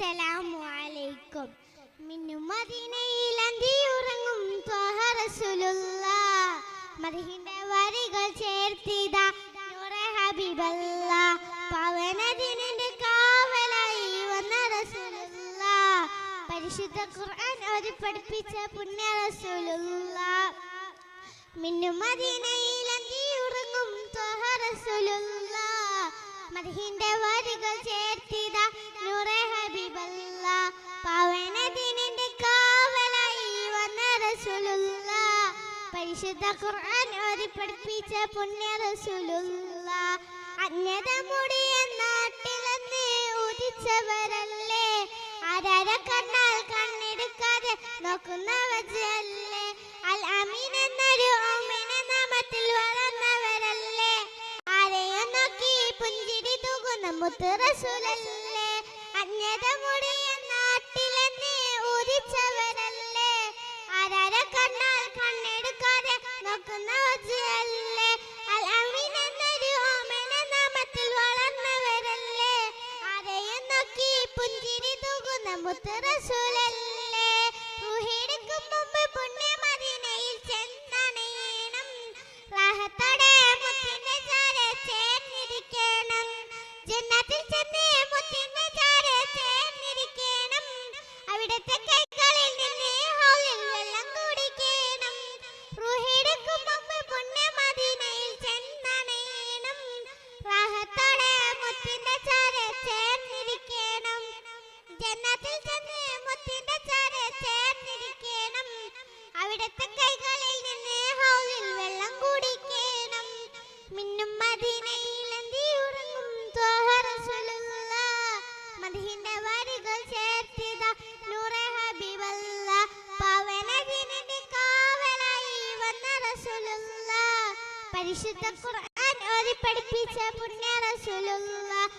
അസ്സലാമു അലൈക്കും. മിന്നും മദീനയിൽ അന്തിയുറങ്ങും ത്വാഹ റസൂലുള്ളാഹ്. മദീഹിന്റെ വരികൾ ചേർത്തിതാ നൂറെ ഹബീബല്ലാഹ്. പവനദിനിന്റെ കാവലായി വന്ന റസൂലുള്ളാഹ്. പരിശുദ്ധ ഖുർആൻ ഓതി പഠിപ്പിച്ച പുണ്യ റസൂലുള്ളാഹ്. മിന്നും മദീനയിൽ അന്തിയുറങ്ങും ത്വാഹ റസൂലുള്ളാഹ്. മദീഹിന്റെ വരികൾ ചേർത്തിതാ നൂറെ ഹബീബല്ലാഹ്. പവനദിനിന്റെ കാവലായി വന്ന റസൂലുള്ളാഹ്. പരിശുദ്ധ ഖുർആൻ ഓതി പഠിപ്പിച്ച പുണ്യ റസൂലുള്ളാഹ്. അജ്ഞത മുടിയ നാട്ടിലെന്ന് ഉദിച്ചവരല്ലേ, ആരാര കണ്ടാൽ കണ്ണെടുക്കാതെ നോക്കുന്ന വജല്ലേ. അൽ അമീൻ എന്നൊരു ഓമന നാമത്തിൽ വളർന്നവരല്ലേ, ആരെയും നോക്കി പുഞ്ചിരി തൂകുന്ന മുത്ത് റസൂലല്ലേ. അജ്ഞത മുടിയ നാട്ടിലെന്ന് ഉദിച്ചവരല്ലേ, ആരാര കണ്ടാൽ കണ്ണെടുക്കാതെ നോക്കുന്ന വജല്ലേ. അൽ അമീൻ എന്നൊരു ഓമന നാമത്തിൽ വളർന്നവരല്ലേ, ആരെയും നോക്കി പുഞ്ചിരി തൂകുന്ന മുത്ത് റസൂലല്ലേ. റുഹിയെടുക്കും മുമ്പ് പുണ്യ മദീനയിൽ ചെന്നണയണം, റാഹത്തോടെ മുത്തിന്റെ ചാരെ ചേർന്നിരിക്കണം. ജന്നത്തിൽ ചെന്ന് മുത്തിന്റെ ചാരെ ചേർന്നിരിക്കണം, അവിടത്തെ കൈകളിൽ നിന്ന് ഹൗലിൽ വെള്ളം കുടിക്കണം. റുഹിയെടുക്കും മുമ്പ് പുണ്യ മദീനയിൽ ചെന്നണയണം, റാഹത്തോടെ മുത്തിന്റെ ചാരെ ചേർന്നിരിക്കണം. ജന്നത്തിൽ ചെന്ന് മുത്തിന്റെ ചാരെ ചേർന്നിരിക്കണം, അവിടത്തെ കൈകളിൽ നിന്ന് ഹൗലിൽ വെള്ളം കുടിക്കണം. മിന്നും മദീനയിൽ അന്തിയുറങ്ങും ത്വാഹ റസൂലുള്ളാഹ്. മദീഹിന്റെ വരികൾ ചേർത്തിതാ നൂറെ ഹബീബല്ലാഹ്. പവനദിനിന്റെ കാവലായി വന്ന റസൂലുള്ളാഹ്. പരിശുദ്ധ ഖുർആൻ ഓതി പഠിപ്പിച്ച പുണ്യ റസൂലുള്ളാഹ്.